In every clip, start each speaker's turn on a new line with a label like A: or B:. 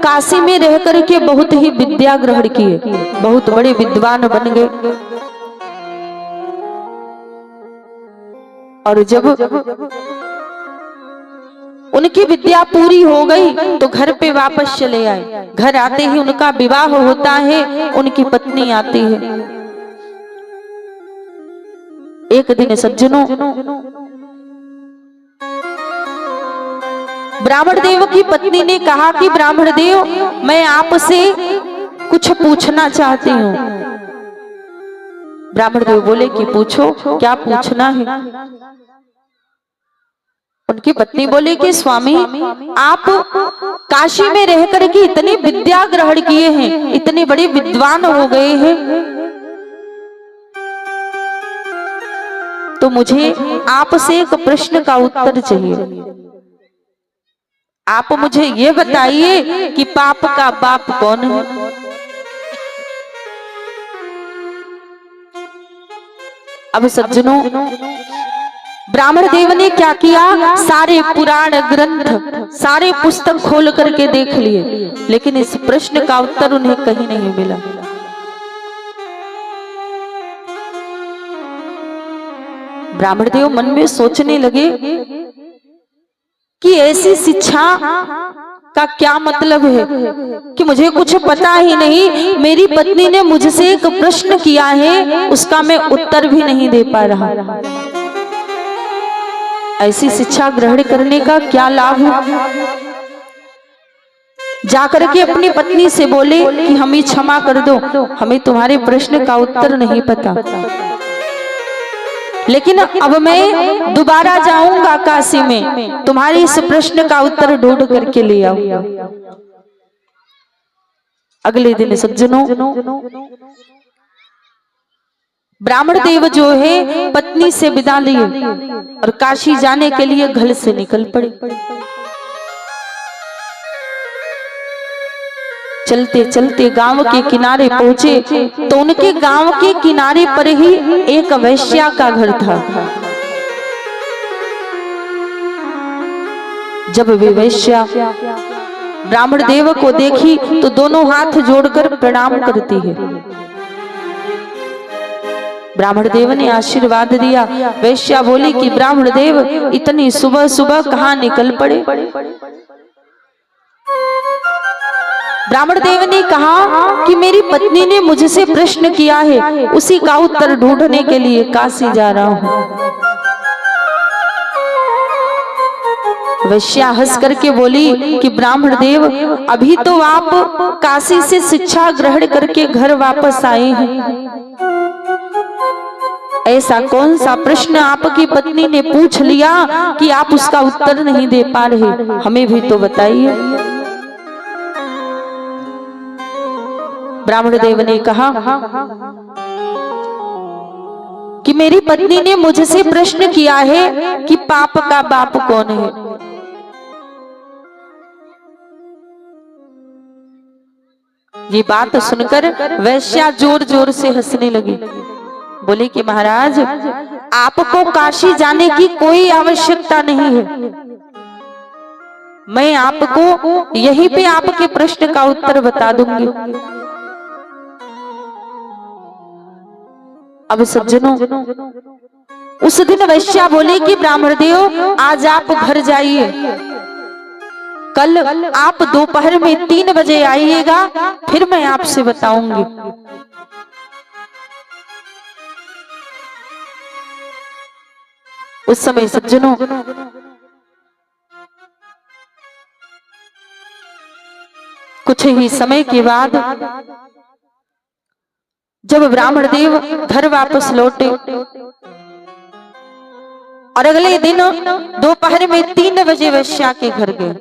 A: काशी में रह करके बहुत ही विद्या ग्रहण किए, बहुत बड़े विद्वान बन गए। और जब उनकी विद्या पूरी हो गई तो घर पे वापस चले आए। घर आते ही उनका विवाह होता है, उनकी पत्नी आती है। एक दिन सज्जनों, ब्राह्मण देव की पत्नी ने कहा कि ब्राह्मण देव, मैं आपसे कुछ पूछना चाहती हूँ। ब्राह्मण देव बोले कि पूछो, क्या पूछना है। उनकी पत्नी बोले कि स्वामी, आप काशी में रहकर के इतनी विद्या ग्रहण किए हैं, इतने बड़े विद्वान हो गए हैं, तो मुझे आपसे एक प्रश्न का उत्तर चाहिए। आप मुझे ये बताइए कि पाप का बाप कौन है। अब सज्जनों, ब्राह्मण देव ने क्या किया, सारे पुराण ग्रंथ, सारे पुस्तक खोल करके देख लिए, लेकिन इस प्रश्न का उत्तर उन्हें कहीं नहीं मिला। ब्राह्मण देव मन में सोचने लगे कि ऐसी शिक्षा का क्या मतलब है कि मुझे कुछ पता ही नहीं, मेरी पत्नी ने मुझसे एक प्रश्न किया है, उसका मैं उत्तर भी नहीं दे पा रहा। ऐसी शिक्षा ग्रहण करने का क्या लाभ है। जाकर के अपनी पत्नी से बोले कि हमें क्षमा कर दो, हमें तुम्हारे प्रश्न का उत्तर नहीं पता, लेकिन अब मैं दोबारा जाऊंगा काशी में, तुम्हारे इस प्रश्न का उत्तर ढूंढ करके ले आऊंगा। अगले दिन सज्जनों, ब्राह्मण देव जो है पत्नी से विदा लिए और काशी जाने के लिए घर से निकल पड़े। चलते चलते गांव के किनारे पहुंचे तो उनके गांव के किनारे पर ही एक वैश्या का घर था। जब वे वैश्या ब्राह्मण देव को देखी तो दोनों हाथ जोड़कर प्रणाम करती है। ब्राह्मण देव ने आशीर्वाद दिया। वैश्या बोली कि ब्राह्मण देव, इतनी सुबह सुबह कहाँ निकल पड़े। ब्राह्मण देव ने कहा कि मेरी पत्नी ने मुझसे प्रश्न किया है, उसी का उत्तर ढूंढने के लिए काशी जा रहा हूं। वैश्या हंस करके बोली कि ब्राह्मण देव, अभी तो आप काशी से शिक्षा ग्रहण करके घर वापस आए हैं, ऐसा कौन सा प्रश्न आपकी पत्नी ने पूछ लिया कि आप उसका उत्तर नहीं दे पा रहे, हमें भी तो बताइए। ब्राह्मण देव ने कहा कि मेरी पत्नी ने मुझसे प्रश्न किया है कि पाप का बाप कौन है। ये बात सुनकर वैश्या जोर जोर से हंसने लगी। बोले कि महाराज, आपको काशी जाने की कोई आवश्यकता नहीं है, मैं आपको यहीं पे आपके प्रश्न का उत्तर बता दूंगी। अब सज्जनों, उस दिन वैश्या बोले कि ब्राह्मण देव, आज आप घर जाइए, कल आप दोपहर में 3 बजे आइएगा, फिर मैं आपसे बताऊंगी। उस समय सज्जनों, कुछ ही समय के बाद जब ब्राह्मण देव घर वापस लौटे और अगले दिन दोपहर में 3 बजे वैश्या के घर गए,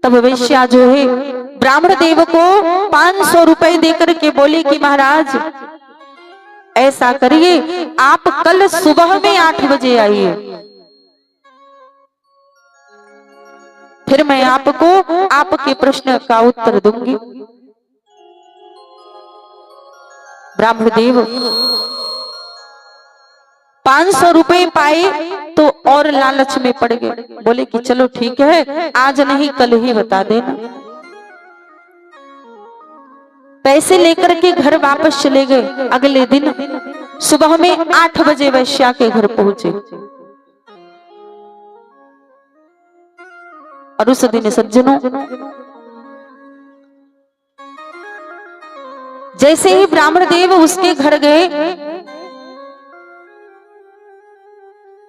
A: तब वैश्या जो है ब्राह्मण देव को 500 रुपए देकर के बोले कि महाराज, ऐसा करिए, आप कल सुबह में 8 बजे आइए, फिर मैं आपको आपके प्रश्न का उत्तर दूंगी। ब्राह्मण देव 500 रुपए पाए, तो और लालच में पड़ गए। बोले कि चलो ठीक है, आज नहीं कल ही बता देना। पैसे लेकर के घर वापस चले गए। अगले दिन सुबह में 8 बजे वैश्या के घर पहुंचे और उस दिन सज्जनों जैसे ही ब्राह्मण देव उसके घर गए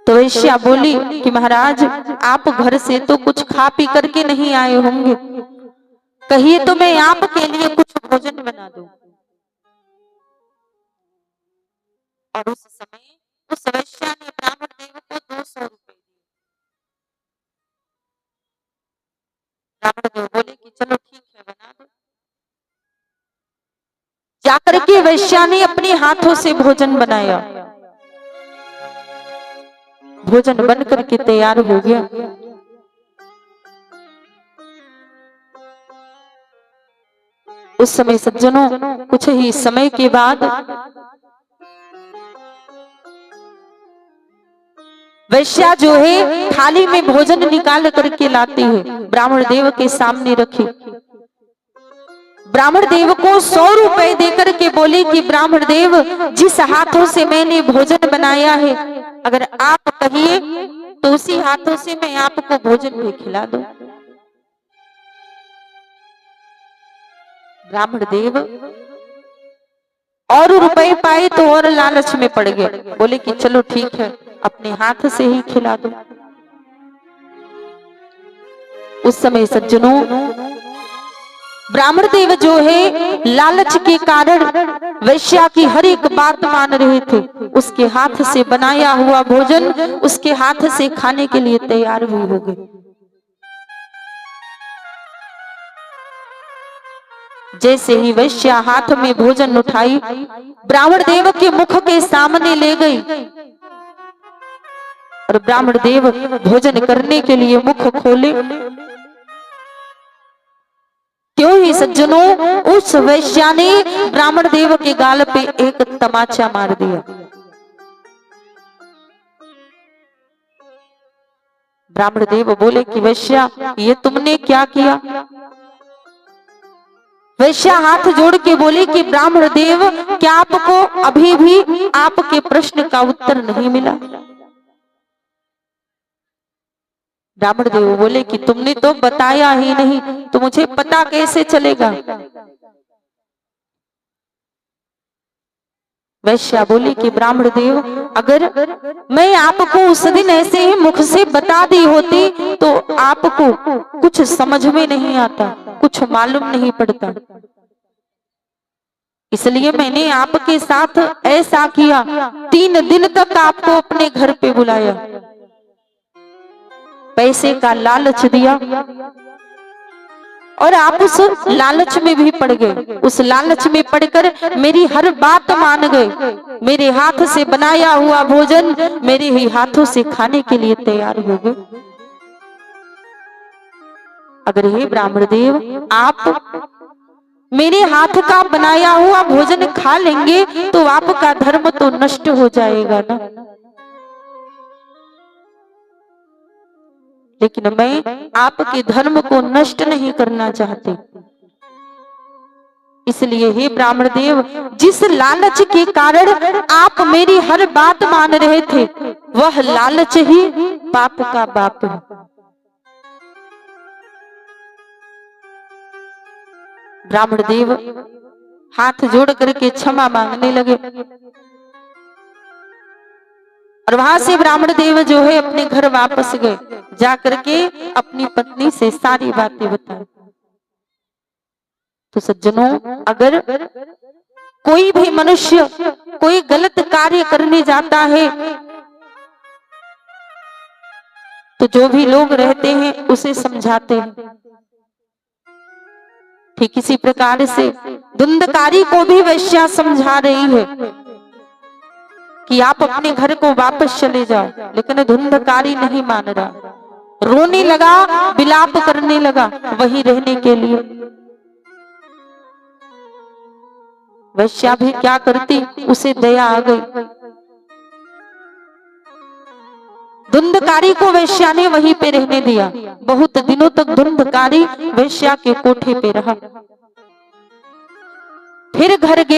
A: तो वैश्या बोली कि महाराज आप घर से तो कुछ खा पी करके नहीं आए होंगे, कहिए तो मैं आपके लिए कुछ भोजन बना दूं। और उस समय उस वैश्या ने ब्राह्मण देव को 200 रुपए दिए। ब्राह्मण देव बोले कि चलो ठीक है बना दो। जाकर के वैश्या ने अपने हाथों से भोजन बनाया। भोजन बन करके तैयार हो गया। उस समय सज्जनों कुछ ही समय के बाद वैश्या जो है थाली में भोजन निकाल करके लाती है, ब्राह्मण देव के सामने रखी। ब्राह्मण देव को 100 रुपए देकर के बोली कि ब्राह्मण देव जिस हाथों से मैंने भोजन बनाया है, अगर आप कहिए तो उसी हाथों से मैं आपको भोजन भी खिला दूं। ब्राह्मण देव और रुपए पाए तो और लालच में पड़ गए। बोले कि चलो ठीक है अपने हाथ से ही खिला दो। उस समय सज्जनों ब्राह्मण देव जो है लालच के कारण वैश्या की हर एक बात मान रहे थे। उसके हाथ से बनाया हुआ भोजन उसके हाथ से खाने के लिए तैयार भी हो गए। जैसे ही वैश्या हाथ में भोजन उठाई ब्राह्मण देव के मुख के सामने ले गई और ब्राह्मण देव भोजन करने के लिए मुख खोले। क्यों ही सज्जनों उस वैश्या ने ब्राह्मण देव के गाल पे एक तमाचा मार दिया। ब्राह्मण देव बोले कि वैश्या ये तुमने क्या किया। वैश्या हाथ जोड़ के बोली कि ब्राह्मण देव क्या आपको अभी भी आपके प्रश्न का उत्तर नहीं मिला। ब्राह्मण देव बोले कि तुमने तो बताया ही नहीं तो मुझे पता कैसे चलेगा। वैश्या बोली कि ब्राह्मण देव अगर मैं आपको उस दिन ऐसे ही मुख से बता दी होती तो आपको कुछ समझ में नहीं आता, कुछ मालूम नहीं पड़ता, इसलिए मैंने आपके साथ ऐसा किया। 3 दिन तक आपको अपने घर पे बुलाया, पैसे का लालच दिया और आप उस लालच में भी पड़ गए। उस लालच में पड़कर मेरी हर बात मान गए। मेरे हाथ से बनाया हुआ भोजन मेरे ही हाथों से खाने के लिए तैयार हो गए। अगर हे ब्राह्मण देव आप मेरे हाथ का बनाया हुआ भोजन खा लेंगे तो आपका धर्म तो नष्ट हो जाएगा ना। लेकिन मैं आपके धर्म को नष्ट नहीं करना चाहती, इसलिए हे ब्राह्मण देव जिस लालच के कारण आप मेरी हर बात मान रहे थे वह लालच ही पाप का बाप है। ब्राह्मण देव हाथ जोड़ करके क्षमा मांगने लगे और वहां से ब्राह्मण देव जो है अपने घर वापस गए। जाकर के अपनी पत्नी से सारी बातें बताई। तो सज्जनों अगर कोई भी मनुष्य कोई गलत कार्य करने जाता है तो जो भी लोग रहते हैं उसे समझाते हैं। ठीक इसी प्रकार से धुंधकारी को भी वैश्या समझा रही है कि आप अपने घर को वापस चले जाओ, लेकिन धुंधकारी नहीं मान रहा, रोने लगा, विलाप करने लगा वहीं रहने के लिए। वैश्या भी क्या करती, उसे दया आ गई। धुंधकारी को वेश्या ने वहीं पे रहने दिया। बहुत दिनों तक धुंधकारी वेश्या के कोठे पे रहा। फिर घर गया,